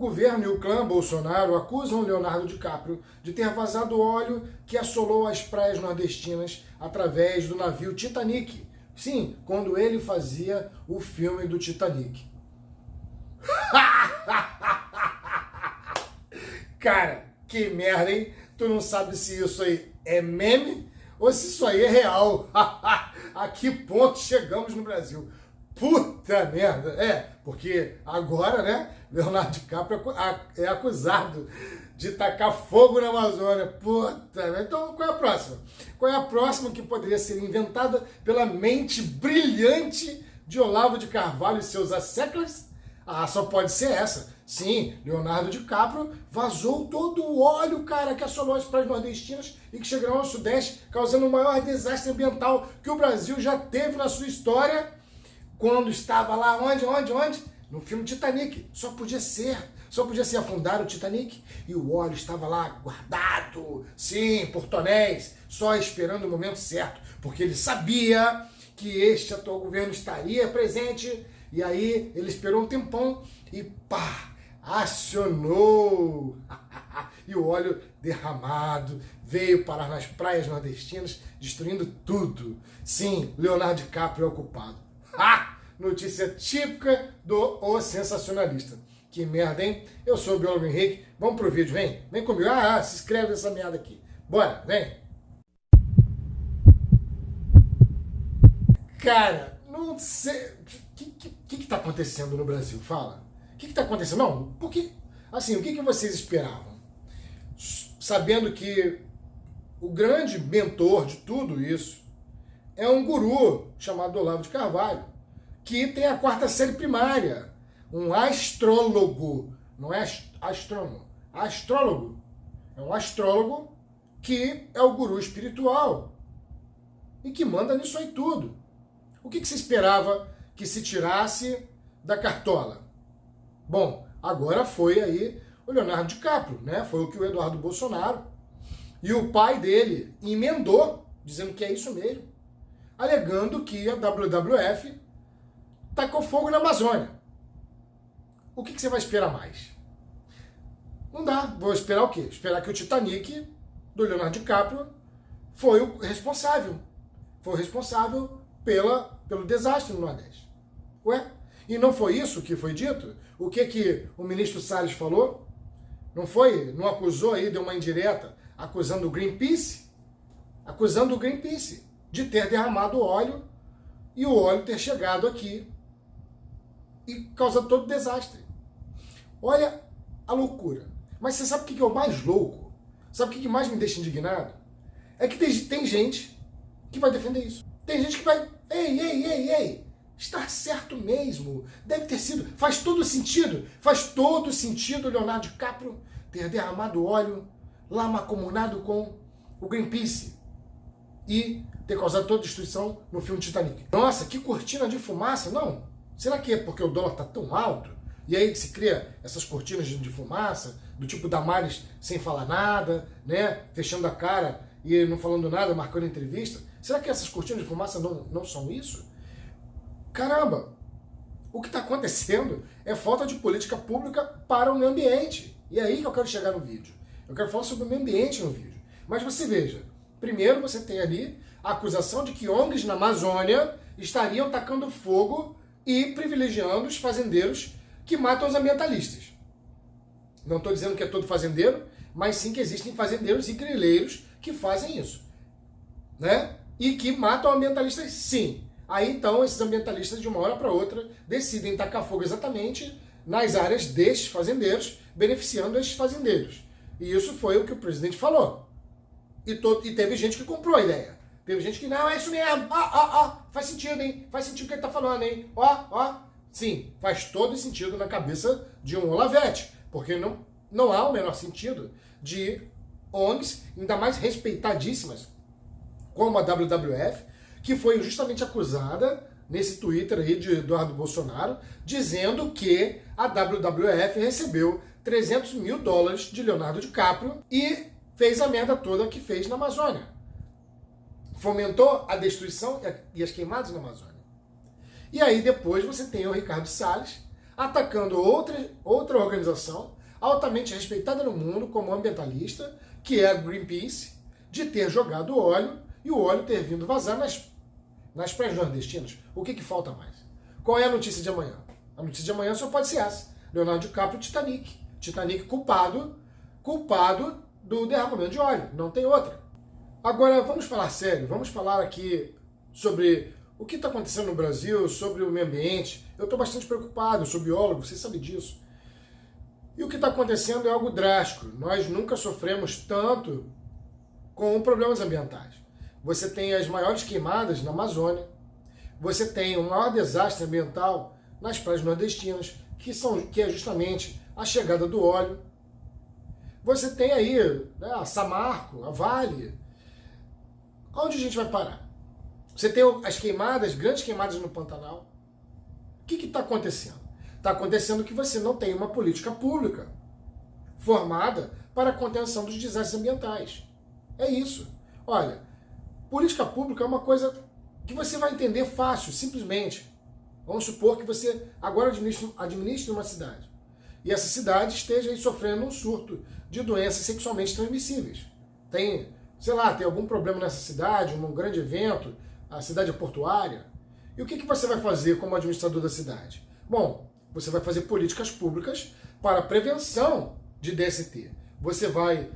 governo e o clã Bolsonaro acusam Leonardo DiCaprio de ter vazado óleo que assolou as praias nordestinas através do navio Titanic. Sim, quando ele fazia o filme do Titanic. Cara, que merda, hein? Tu não sabe se isso aí é meme ou se isso aí é real. A que ponto chegamos no Brasil? Puta merda! Porque agora, né, Leonardo DiCaprio é acusado de tacar fogo na Amazônia. Puta merda! Então, qual é a próxima? Qual é a próxima que poderia ser inventada pela mente brilhante de Olavo de Carvalho e seus asseclas? Ah, só pode ser essa. Sim, Leonardo DiCaprio vazou todo o óleo, cara, que assolou as praias nordestinas e que chegou ao Sudeste, causando o maior desastre ambiental que o Brasil já teve na sua história, quando estava lá, onde? No filme Titanic. Só podia ser afundar o Titanic e o óleo estava lá guardado, sim, por tonéis, só esperando o momento certo, porque ele sabia que este atual governo estaria presente. E aí ele esperou um tempão e pá, acionou. E o óleo derramado veio parar nas praias nordestinas, destruindo tudo. Sim, Leonardo DiCaprio é o culpado. Notícia típica do O Sensacionalista. Que merda, hein? Eu sou o biólogo Henrique. Vamos pro vídeo, vem? Vem comigo. Se inscreve nessa merda aqui. Bora, vem. Cara, não sei... O que tá acontecendo no Brasil? Fala. O que tá acontecendo? Não, porque... Assim, o que vocês esperavam? Sabendo que o grande mentor de tudo isso é um guru chamado Olavo de Carvalho, que tem a 4ª série primária. Um astrólogo. Não é astrônomo. Astrólogo. É um astrólogo que é o guru espiritual e que manda nisso aí tudo. O que você esperava que se tirasse da cartola? Bom, agora foi aí o Leonardo DiCaprio, né? Foi o que o Eduardo Bolsonaro e o pai dele emendou, dizendo que é isso mesmo, alegando que a WWF tacou fogo na Amazônia. O que você vai esperar mais? Não dá. Vou esperar o quê? Esperar que o Titanic, do Leonardo DiCaprio, foi o responsável. Foi o responsável pelo desastre no Nordeste. Ué? E não foi isso que foi dito? O que o ministro Salles falou? Não foi? Não acusou aí, deu uma indireta, acusando o Greenpeace? Acusando o Greenpeace de ter derramado óleo e o óleo ter chegado aqui e causado todo o desastre. Olha a loucura. Mas você sabe o que é o mais louco? Sabe o que mais me deixa indignado? É que tem gente que vai defender isso. Tem gente que vai... Ei, está certo mesmo. Deve ter sido... Faz todo sentido o Leonardo DiCaprio ter derramado óleo lá mancomunado com o Greenpeace e ter causado toda a destruição no filme Titanic. Nossa, que cortina de fumaça. Não. Será que é porque o dólar está tão alto? E aí se cria essas cortinas de fumaça, do tipo Damares sem falar nada, né? Fechando a cara e não falando nada, marcando entrevista. Será que essas cortinas de fumaça não são isso? Caramba! O que está acontecendo é falta de política pública para o meio ambiente. E é aí que eu quero chegar no vídeo. Eu quero falar sobre o meio ambiente no vídeo. Mas você veja, primeiro você tem ali a acusação de que ONGs na Amazônia estariam tacando fogo e privilegiando os fazendeiros que matam os ambientalistas. Não estou dizendo que é todo fazendeiro, mas sim que existem fazendeiros e grileiros que fazem isso, né? E que matam ambientalistas, sim. Aí então esses ambientalistas de uma hora para outra decidem tacar fogo exatamente nas áreas destes fazendeiros, beneficiando estes fazendeiros. E isso foi o que o presidente falou. E teve gente que comprou a ideia. Teve gente que, não, é isso mesmo, faz sentido, hein? Faz sentido o que ele tá falando, hein? Sim, faz todo sentido na cabeça de um Olavete, porque não há o menor sentido de ONGs, ainda mais respeitadíssimas, como a WWF, que foi justamente acusada nesse Twitter aí de Eduardo Bolsonaro, dizendo que a WWF recebeu $300 mil de Leonardo DiCaprio e fez a merda toda que fez na Amazônia. Fomentou a destruição e as queimadas na Amazônia. E aí depois você tem o Ricardo Salles atacando outra organização altamente respeitada no mundo como ambientalista, que é a Greenpeace, de ter jogado óleo e o óleo ter vindo vazar nas praias nordestinas. O que falta mais? Qual é a notícia de amanhã? A notícia de amanhã só pode ser essa. Leonardo DiCaprio, Titanic. Titanic culpado do derramamento de óleo. Não tem outra. Agora, vamos falar sério. Vamos falar aqui sobre o que está acontecendo no Brasil, sobre o meio ambiente. Eu estou bastante preocupado, eu sou biólogo, você sabe disso. E o que está acontecendo é algo drástico. Nós nunca sofremos tanto com problemas ambientais. Você tem as maiores queimadas na Amazônia, você tem o maior desastre ambiental nas praias nordestinas, que é justamente a chegada do óleo. Você tem aí, né, a Samarco, a Vale. Onde a gente vai parar? Você tem as queimadas, grandes queimadas no Pantanal. O que está acontecendo? Está acontecendo que você não tem uma política pública formada para a contenção dos desastres ambientais. É isso. Olha, política pública é uma coisa que você vai entender fácil, simplesmente. Vamos supor que você agora administre uma cidade. E essa cidade esteja aí sofrendo um surto de doenças sexualmente transmissíveis. Tem, sei lá, tem algum problema nessa cidade, um grande evento, a cidade é portuária. E o que você vai fazer como administrador da cidade? Bom, você vai fazer políticas públicas para a prevenção de DST. Você vai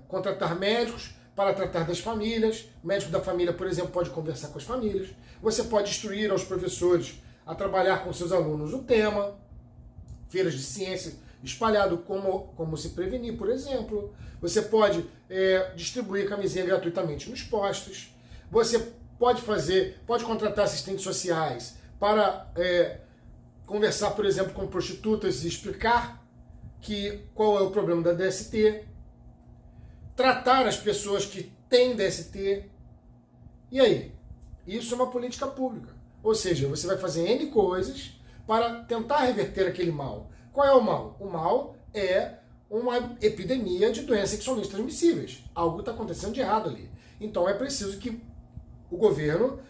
contratar médicos para tratar das famílias. O médico da família, por exemplo, pode conversar com as famílias. Você pode instruir aos professores a trabalhar com seus alunos o tema. Feiras de ciência espalhado como se prevenir, por exemplo. Você pode distribuir camisinha gratuitamente nos postos. Você pode contratar assistentes sociais para conversar, por exemplo, com prostitutas e explicar qual é o problema da DST. Tratar as pessoas que têm DST. E aí? Isso é uma política pública. Ou seja, você vai fazer N coisas para tentar reverter aquele mal. Qual é o mal? O mal é uma epidemia de doenças sexualmente transmissíveis. Algo está acontecendo de errado ali. Então é preciso que o governo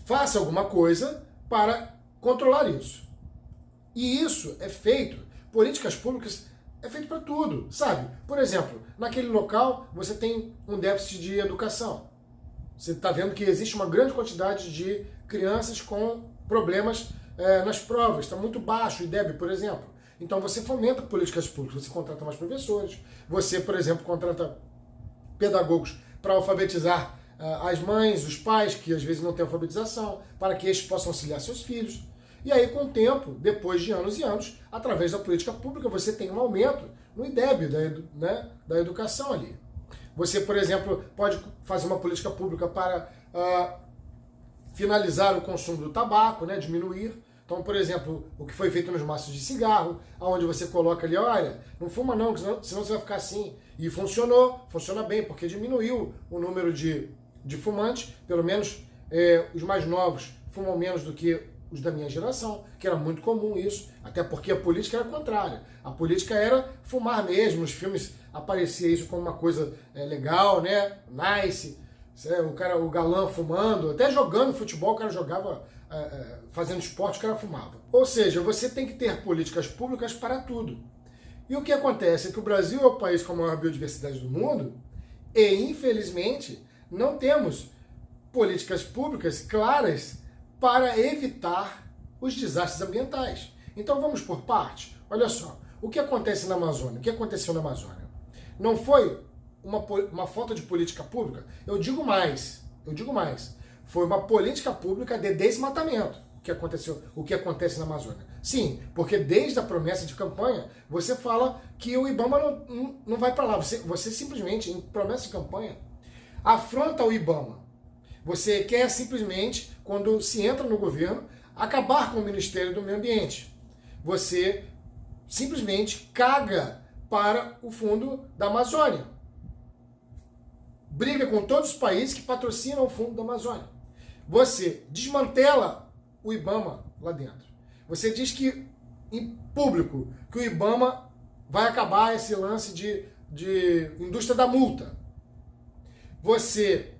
faça alguma coisa para controlar isso. E isso é feito, políticas públicas é feito para tudo, sabe? Por exemplo, naquele local você tem um déficit de educação. Você está vendo que existe uma grande quantidade de crianças com problemas nas provas, está muito baixo o IDEB, por exemplo. Então você fomenta políticas públicas, você contrata mais professores, você, por exemplo, contrata pedagogos para alfabetizar as mães, os pais, que às vezes não têm alfabetização, para que estes possam auxiliar seus filhos. E aí, com o tempo, depois de anos e anos, através da política pública, você tem um aumento no IDEB da educação ali. Você, por exemplo, pode fazer uma política pública para finalizar o consumo do tabaco, diminuir. Então, por exemplo, o que foi feito nos maços de cigarro, onde você coloca ali, olha, não fuma não, senão você vai ficar assim. E funciona bem, porque diminuiu o número de fumantes, pelo menos os mais novos fumam menos do que os da minha geração, que era muito comum isso, até porque a política era contrária. A política era fumar mesmo, nos filmes aparecia isso como uma coisa legal, nice, o galã fumando, até jogando futebol, o cara jogava, fazendo esporte, o cara fumava. Ou seja, você tem que ter políticas públicas para tudo. E o que acontece é que o Brasil é o país com a maior biodiversidade do mundo e, infelizmente, não temos políticas públicas claras para evitar os desastres ambientais. Então vamos por parte. Olha só, o que acontece na Amazônia? O que aconteceu na Amazônia? Não foi uma falta de política pública? Eu digo mais. Foi uma política pública de desmatamento o que acontece na Amazônia. Sim, porque desde a promessa de campanha, você fala que o IBAMA não vai para lá. Você simplesmente, em promessa de campanha, afronta o IBAMA. Você quer simplesmente, quando se entra no governo, acabar com o Ministério do Meio Ambiente. Você simplesmente caga para o fundo da Amazônia. Briga com todos os países que patrocinam o fundo da Amazônia. Você desmantela o IBAMA lá dentro. Você diz que, em público, que o IBAMA vai acabar esse lance de indústria da multa. Você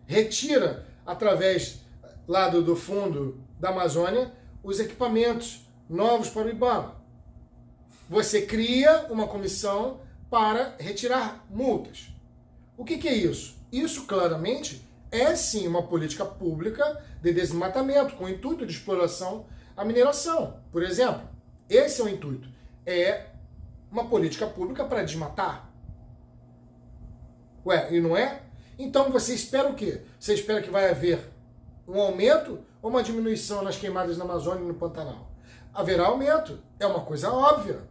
retira, através lá do fundo da Amazônia, os equipamentos novos para o IBAMA. Você cria uma comissão para retirar multas. O que é isso? Isso claramente é sim uma política pública de desmatamento, com o intuito de exploração à mineração. Por exemplo, esse é o intuito. É uma política pública para desmatar. Ué, e não é? Então você espera o quê? Você espera que vai haver um aumento ou uma diminuição nas queimadas na Amazônia e no Pantanal? Haverá aumento. É uma coisa óbvia.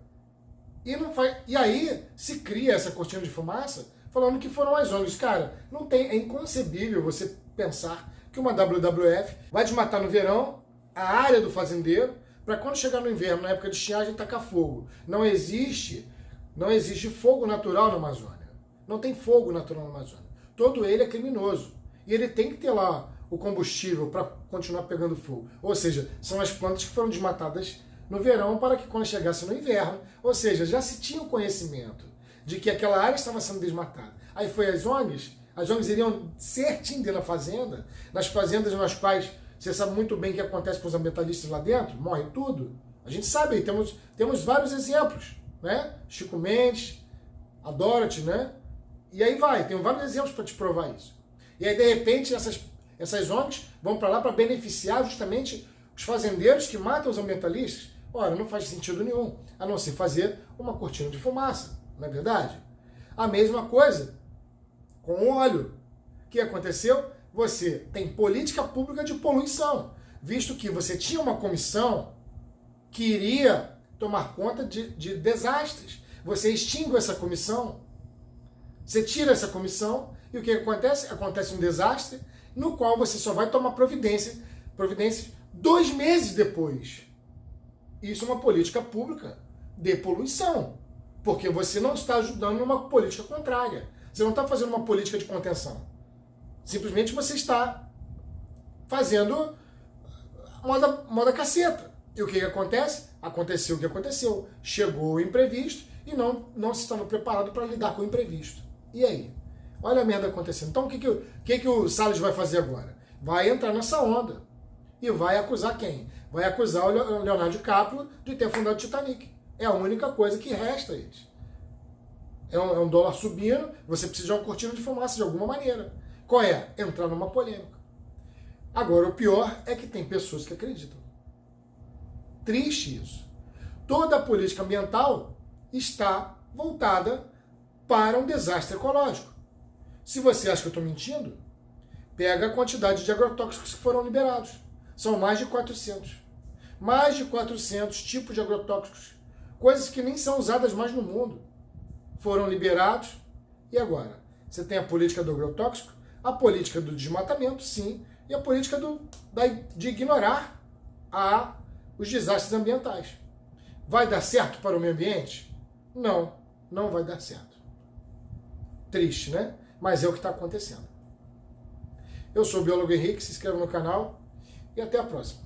E aí se cria essa cortina de fumaça falando que foram as ONGs. Cara, não tem, é inconcebível você pensar que uma WWF vai desmatar no verão a área do fazendeiro para quando chegar no inverno, na época de estiagem, tacar fogo. Não existe fogo natural na Amazônia. Não tem fogo natural na Amazônia. Todo ele é criminoso. E ele tem que ter lá o combustível para continuar pegando fogo. Ou seja, são as plantas que foram desmatadas no verão para que quando chegasse no inverno, ou seja, já se tinha o conhecimento de que aquela área estava sendo desmatada. Aí foi as ONGs iriam certinho dentro da fazenda, nas fazendas nas quais você sabe muito bem o que acontece com os ambientalistas lá dentro, morre tudo. A gente sabe, temos vários exemplos, né? Chico Mendes, a Dorothy, né? E aí vai, tem vários exemplos para te provar isso. E aí, de repente, essas ONGs vão para lá para beneficiar justamente os fazendeiros que matam os ambientalistas. Ora, não faz sentido nenhum, a não ser fazer uma cortina de fumaça, não é verdade? A mesma coisa com o óleo. O que aconteceu? Você tem política pública de poluição, visto que você tinha uma comissão que iria tomar conta de desastres. Você extingue essa comissão, você tira essa comissão, e o que acontece? Acontece um desastre no qual você só vai tomar providências 2 meses depois. Isso é uma política pública de poluição, porque você não está ajudando numa política contrária. Você não está fazendo uma política de contenção. Simplesmente você está fazendo moda caceta. E o que acontece? Aconteceu o que aconteceu. Chegou o imprevisto e não se estava preparado para lidar com o imprevisto. E aí? Olha a merda acontecendo. Então o que o Salles vai fazer agora? Vai entrar nessa onda. E vai acusar quem? Vai acusar o Leonardo DiCaprio de ter fundado o Titanic. É a única coisa que resta a eles. É um dólar subindo, você precisa de uma cortina de fumaça de alguma maneira. Qual é? Entrar numa polêmica. Agora, o pior é que tem pessoas que acreditam. Triste isso. Toda a política ambiental está voltada para um desastre ecológico. Se você acha que eu estou mentindo, pega a quantidade de agrotóxicos que foram liberados. São mais de 400. Mais de 400 tipos de agrotóxicos. Coisas que nem são usadas mais no mundo. Foram liberados. E agora? Você tem a política do agrotóxico, a política do desmatamento, sim, e a política de ignorar os desastres ambientais. Vai dar certo para o meio ambiente? Não, não vai dar certo. Triste, né? Mas é o que está acontecendo. Eu sou o biólogo Henrique, se inscreva no canal e até a próxima.